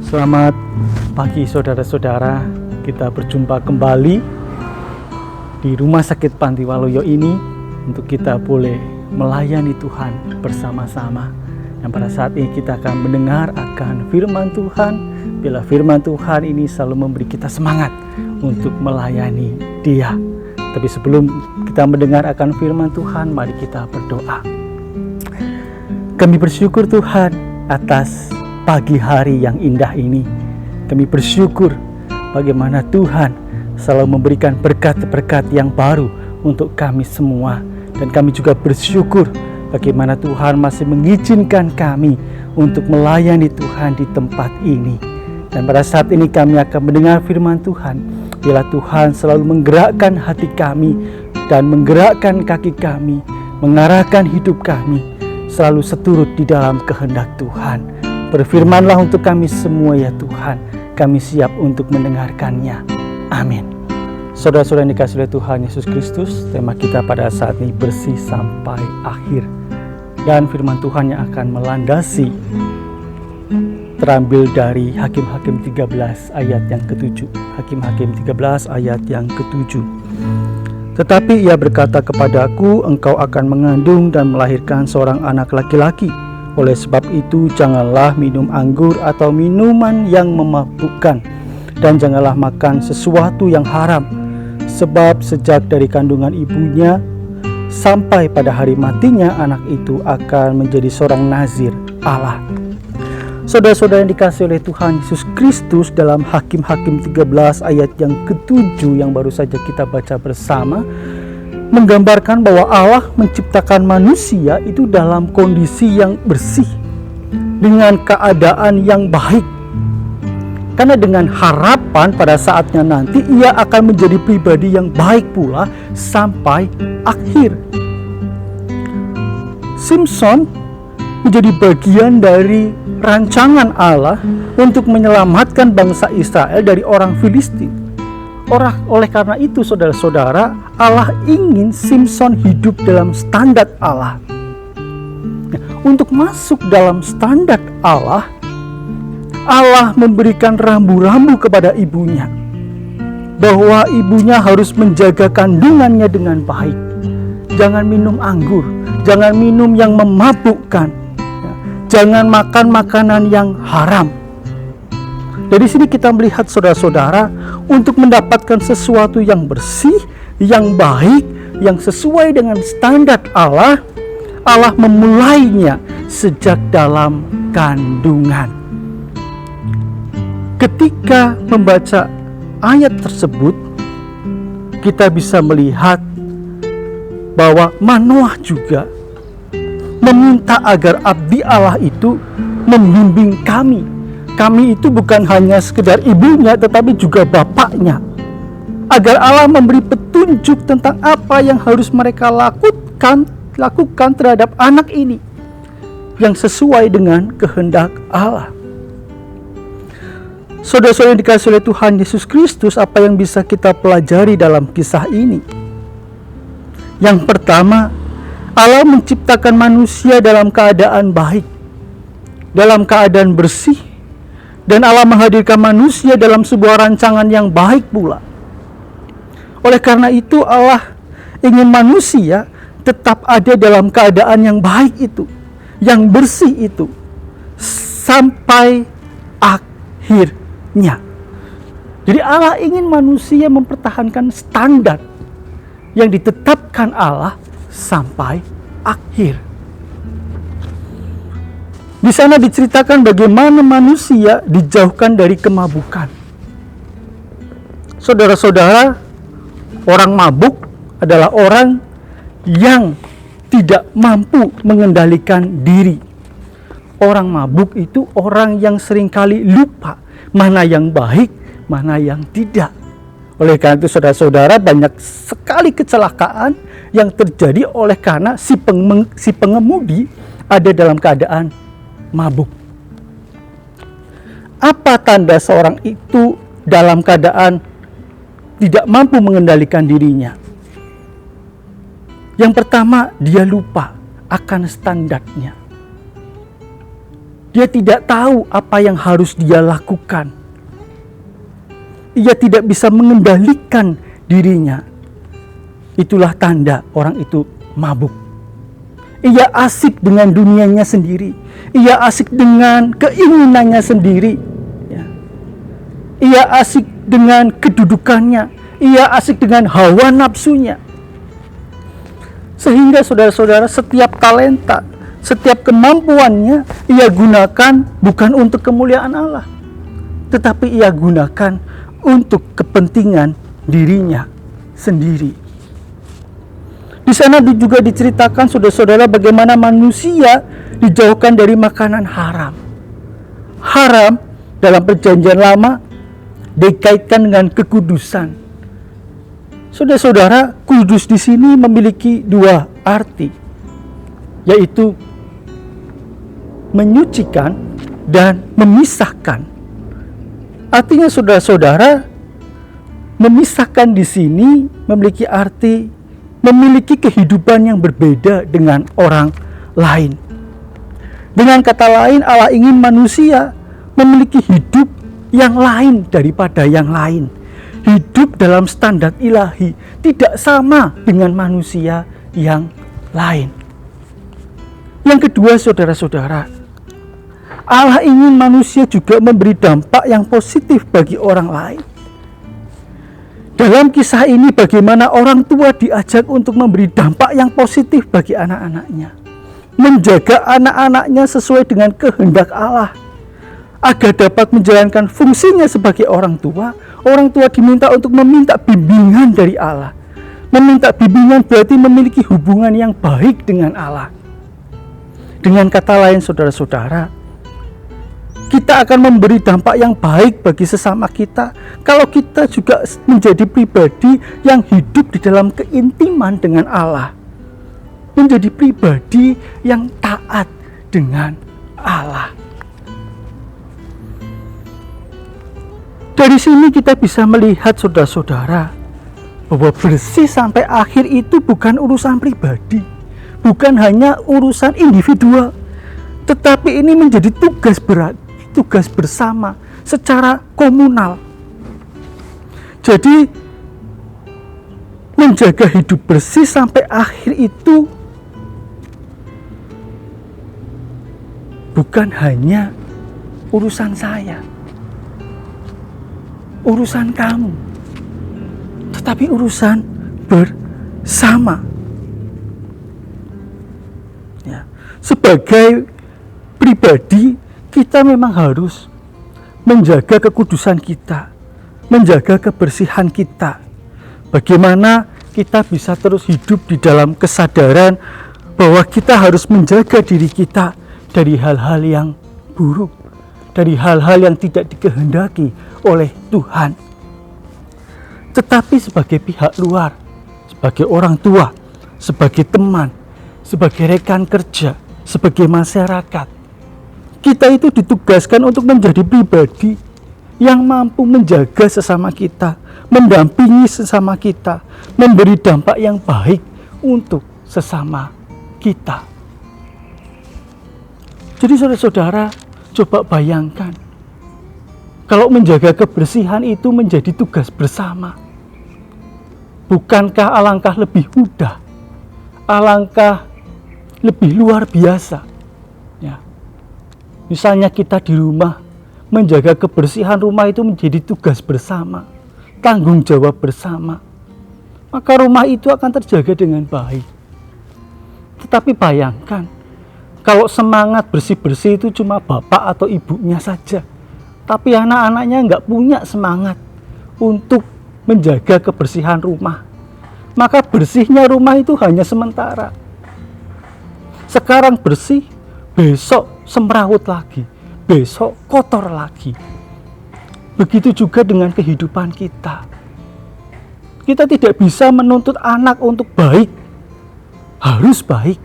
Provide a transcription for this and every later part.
Selamat pagi saudara-saudara, kita berjumpa kembali di Rumah Sakit Panti Waluyo ini untuk kita boleh melayani Tuhan bersama-sama. Dan pada saat ini kita akan mendengar akan firman Tuhan. Bila firman Tuhan ini selalu memberi kita semangat untuk melayani Dia. Tapi sebelum kita mendengar akan firman Tuhan, mari kita berdoa. Kami bersyukur Tuhan atas pagi hari yang indah ini. Kami bersyukur bagaimana Tuhan selalu memberikan berkat-berkat yang baru untuk kami semua. Dan kami juga bersyukur bagaimana Tuhan masih mengizinkan kami untuk melayani Tuhan di tempat ini. Dan pada saat ini kami akan mendengar firman Tuhan. Bila Tuhan selalu menggerakkan hati kami dan menggerakkan kaki kami, mengarahkan hidup kami, selalu seturut di dalam kehendak Tuhan. Berfirmanlah untuk kami semua ya Tuhan. Kami siap untuk mendengarkannya. Amin. Saudara-saudara yang dikasihi oleh Tuhan Yesus Kristus, tema kita pada saat ini bersih sampai akhir. Dan firman Tuhan yang akan melandasi terambil dari Hakim-Hakim 13 ayat yang ke-7. Hakim-Hakim 13 ayat yang ke-7. Tetapi ia berkata kepadaku, engkau akan mengandung dan melahirkan seorang anak laki-laki. Oleh sebab itu janganlah minum anggur atau minuman yang memabukkan, dan janganlah makan sesuatu yang haram. Sebab sejak dari kandungan ibunya sampai pada hari matinya anak itu akan menjadi seorang nazir Allah. Saudara-saudara yang dikasihi oleh Tuhan Yesus Kristus, dalam Hakim-Hakim 13 ayat yang ke-7 yang baru saja kita baca bersama, menggambarkan bahwa Allah menciptakan manusia itu dalam kondisi yang bersih, dengan keadaan yang baik. Karena dengan harapan pada saatnya nanti ia akan menjadi pribadi yang baik pula sampai akhir. Samson menjadi bagian dari rancangan Allah untuk menyelamatkan bangsa Israel dari orang Filistin. Oleh karena itu saudara-saudara, Allah ingin Samson hidup dalam standar Allah. Untuk masuk dalam standar Allah, Allah memberikan rambu-rambu kepada ibunya, bahwa ibunya harus menjaga kandungannya dengan baik. Jangan minum anggur, jangan minum yang memabukkan, jangan makan makanan yang haram. Dari sini kita melihat saudara-saudara, untuk mendapatkan sesuatu yang bersih, yang baik, yang sesuai dengan standar Allah, Allah memulainya sejak dalam kandungan. Ketika membaca ayat tersebut, kita bisa melihat bahwa Manoah juga meminta agar abdi Allah itu membimbing kami. Kami itu bukan hanya sekedar ibunya, tetapi juga bapaknya. Agar Allah memberi petunjuk tentang apa yang harus mereka lakukan terhadap anak ini, yang sesuai dengan kehendak Allah. Saudara-saudara yang dikasihi oleh Tuhan Yesus Kristus, apa yang bisa kita pelajari dalam kisah ini? Yang pertama, Allah menciptakan manusia dalam keadaan baik, dalam keadaan bersih, dan Allah menghadirkan manusia dalam sebuah rancangan yang baik pula. Oleh karena itu Allah ingin manusia tetap ada dalam keadaan yang baik itu, yang bersih itu, sampai akhirnya. Jadi Allah ingin manusia mempertahankan standar yang ditetapkan Allah sampai akhir. Di sana diceritakan bagaimana manusia dijauhkan dari kemabukan. Saudara-saudara, orang mabuk adalah orang yang tidak mampu mengendalikan diri. Orang mabuk itu orang yang seringkali lupa mana yang baik, mana yang tidak. Oleh karena itu saudara-saudara, banyak sekali kecelakaan yang terjadi oleh karena si pengemudi ada dalam keadaan mabuk. Apa tanda seorang itu dalam keadaan tidak mampu mengendalikan dirinya? Yang pertama, dia lupa akan standarnya. Dia tidak tahu apa yang harus dia lakukan. Ia tidak bisa mengendalikan dirinya. Itulah tanda orang itu mabuk. Ia asik dengan dunianya sendiri. Ia asik dengan keinginannya sendiri. Ia asik dengan kedudukannya. Ia asik dengan hawa nafsunya. Sehingga saudara-saudara, setiap talenta, setiap kemampuannya ia gunakan bukan untuk kemuliaan Allah, tetapi ia gunakan untuk kepentingan dirinya sendiri. Di sana juga diceritakan, saudara-saudara, bagaimana manusia dijauhkan dari makanan haram. Haram dalam perjanjian lama dikaitkan dengan kekudusan. Saudara-saudara, kudus di sini memiliki dua arti, yaitu menyucikan dan memisahkan. Artinya, saudara-saudara, memisahkan di sini memiliki arti memiliki kehidupan yang berbeda dengan orang lain. Dengan kata lain, Allah ingin manusia memiliki hidup yang lain daripada yang lain. Hidup dalam standar ilahi, tidak sama dengan manusia yang lain. Yang kedua, saudara-saudara, Allah ingin manusia juga memberi dampak yang positif bagi orang lain. Dalam kisah ini, bagaimana orang tua diajak untuk memberi dampak yang positif bagi anak-anaknya, menjaga anak-anaknya sesuai dengan kehendak Allah, agar dapat menjalankan fungsinya sebagai orang tua. Orang tua diminta untuk meminta bimbingan dari Allah. Meminta bimbingan berarti memiliki hubungan yang baik dengan Allah. Dengan kata lain, saudara-saudara, kita akan memberi dampak yang baik bagi sesama kita kalau kita juga menjadi pribadi yang hidup di dalam keintiman dengan Allah, menjadi pribadi yang taat dengan Allah. Dari sini kita bisa melihat, saudara-saudara, bahwa bersih sampai akhir itu bukan urusan pribadi, bukan hanya urusan individual, tetapi ini menjadi tugas berat, tugas bersama secara komunal. Jadi menjaga hidup bersih sampai akhir itu bukan hanya urusan saya, urusan kamu, tetapi urusan bersama. Ya, sebagai pribadi, kita memang harus menjaga kekudusan kita, menjaga kebersihan kita. Bagaimana kita bisa terus hidup di dalam kesadaran bahwa kita harus menjaga diri kita dari hal-hal yang buruk, dari hal-hal yang tidak dikehendaki oleh Tuhan. Tetapi sebagai pihak luar, sebagai orang tua, sebagai teman, sebagai rekan kerja, sebagai masyarakat, kita itu ditugaskan untuk menjadi pribadi yang mampu menjaga sesama kita, mendampingi sesama kita, memberi dampak yang baik untuk sesama kita. Jadi saudara-saudara, coba bayangkan, kalau menjaga kebersihan itu menjadi tugas bersama, bukankah alangkah lebih mudah, alangkah lebih luar biasa? Ya. Misalnya kita di rumah, menjaga kebersihan rumah itu menjadi tugas bersama, tanggung jawab bersama, maka rumah itu akan terjaga dengan baik. Tetapi bayangkan, kalau semangat bersih-bersih itu cuma bapak atau ibunya saja, tapi anak-anaknya nggak punya semangat untuk menjaga kebersihan rumah, maka bersihnya rumah itu hanya sementara. Sekarang bersih, besok semrawut lagi, besok kotor lagi. Begitu juga dengan kehidupan kita. Kita tidak bisa menuntut anak untuk baik, harus baik.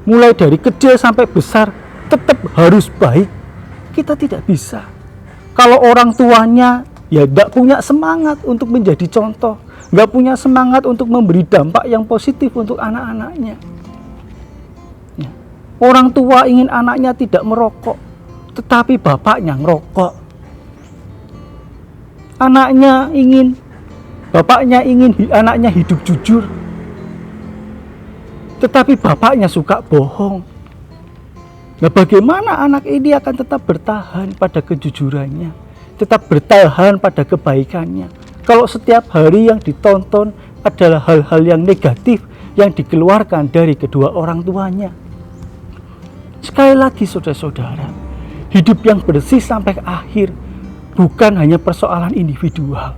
Mulai dari kecil sampai besar tetap harus baik. Kita tidak bisa. Kalau orang tuanya ya tidak punya semangat untuk menjadi contoh, nggak punya semangat untuk memberi dampak yang positif untuk anak-anaknya. Ya. Orang tua ingin anaknya tidak merokok, tetapi bapaknya ngerokok. Bapaknya ingin anaknya hidup jujur, tetapi bapaknya suka bohong. Nah, bagaimana anak ini akan tetap bertahan pada kejujurannya, tetap bertahan pada kebaikannya, kalau setiap hari yang ditonton adalah hal-hal yang negatif yang dikeluarkan dari kedua orang tuanya? Sekali lagi saudara-saudara, hidup yang bersih sampai akhir bukan hanya persoalan individual,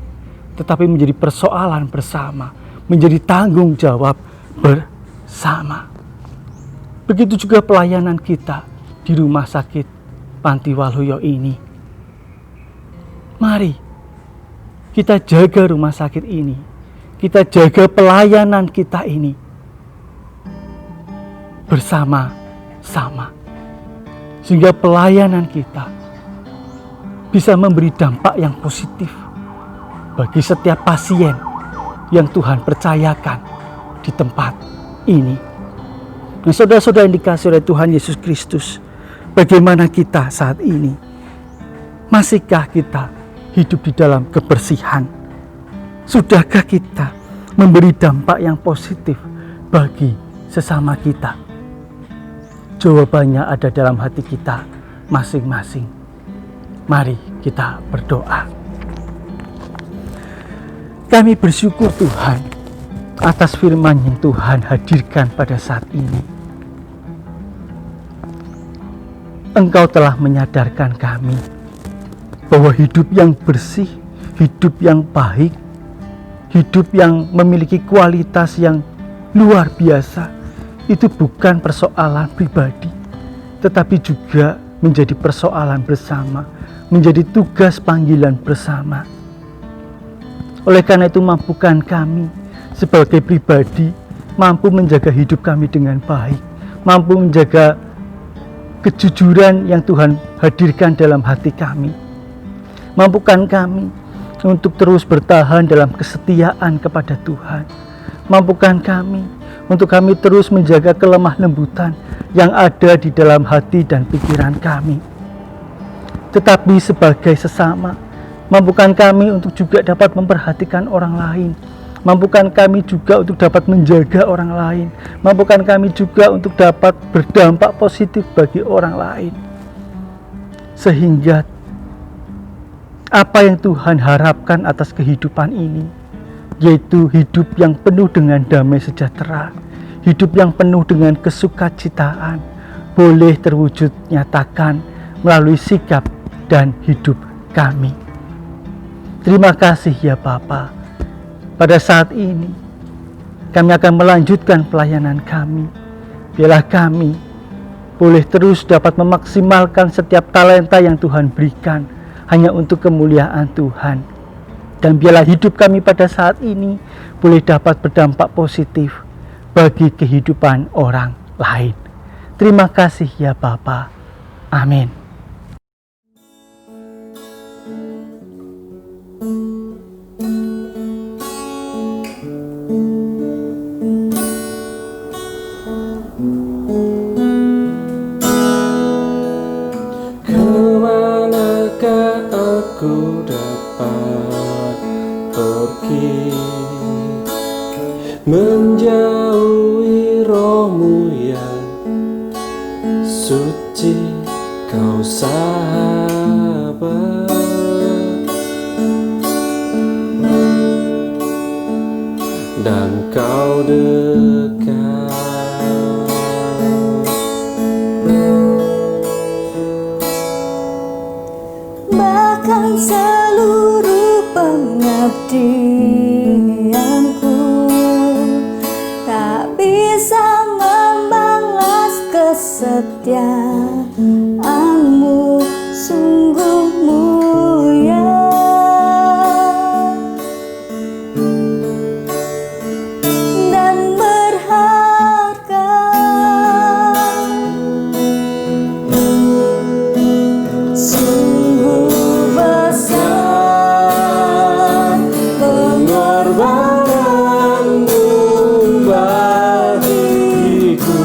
tetapi menjadi persoalan bersama, menjadi tanggung jawab bersama. Begitu juga pelayanan kita di rumah sakit Panti Waluyo ini. Mari kita jaga rumah sakit ini, kita jaga pelayanan kita ini bersama-sama, sehingga pelayanan kita bisa memberi dampak yang positif bagi setiap pasien yang Tuhan percayakan di tempat ini. Nah, saudara-saudara yang dikasihi oleh Tuhan Yesus Kristus, bagaimana kita saat ini? Masihkah kita hidup di dalam kebersihan? Sudahkah kita memberi dampak yang positif bagi sesama kita? Jawabannya ada dalam hati kita masing-masing. Mari kita berdoa. Kami bersyukur Tuhan atas firman yang Tuhan hadirkan pada saat ini. Engkau telah menyadarkan kami bahwa hidup yang bersih, hidup yang baik, hidup yang memiliki kualitas yang luar biasa, itu bukan persoalan pribadi, tetapi juga menjadi persoalan bersama, menjadi tugas panggilan bersama. Oleh karena itu, mampukan kami sebagai pribadi mampu menjaga hidup kami dengan baik, mampu menjaga kejujuran yang Tuhan hadirkan dalam hati kami. Mampukan kami untuk terus bertahan dalam kesetiaan kepada Tuhan. Mampukan kami untuk kami terus menjaga kelemah lembutan yang ada di dalam hati dan pikiran kami. Tetapi sebagai sesama, mampukan kami untuk juga dapat memperhatikan orang lain. Mampukan kami juga untuk dapat menjaga orang lain. Mampukan kami juga untuk dapat berdampak positif bagi orang lain. Sehingga apa yang Tuhan harapkan atas kehidupan ini, yaitu hidup yang penuh dengan damai sejahtera, hidup yang penuh dengan kesukacitaan, boleh terwujud nyatakan melalui sikap dan hidup kami. Terima kasih ya Bapa. Pada saat ini kami akan melanjutkan pelayanan kami. Biarlah kami boleh terus dapat memaksimalkan setiap talenta yang Tuhan berikan hanya untuk kemuliaan Tuhan. Dan biarlah hidup kami pada saat ini boleh dapat berdampak positif bagi kehidupan orang lain. Terima kasih ya Bapa. Amin. Kemanakah aku dapat pergi, menjauhi rohmu yang suci, kau sahabat, dan kau dekat. Bahkan seluruh pengabdianku tak bisa membalas kesetiaanmu, sungguh mulia dan berharga. Sungguh besar pengorbananmu bagiku.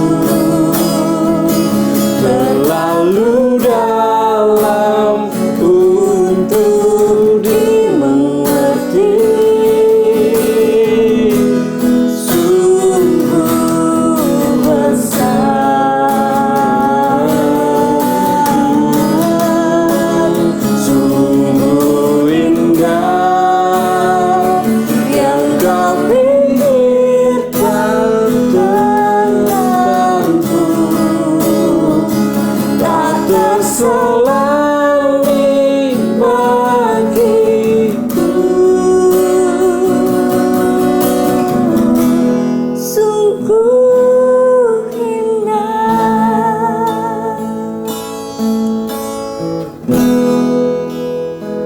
sungguh indah,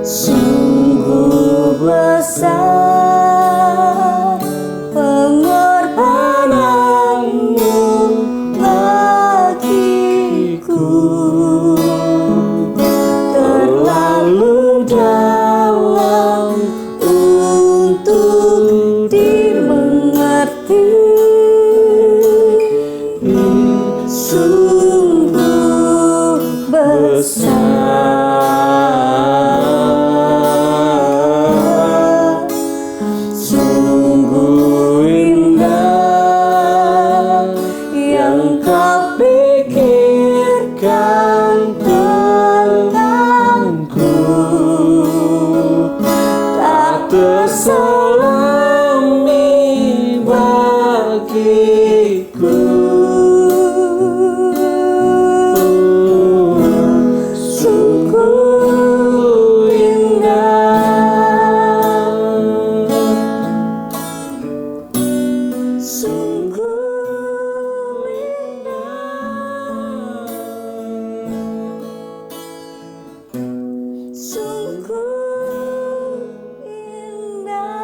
sungguh besar pengorbananmu bagiku, terlalu dalam untuk dimengerti, sungguh besar, sungguh indah yang kau pikirkan tentangku, tak terselami bagiku, sungguh indah, sungguh indah, sungguh indah.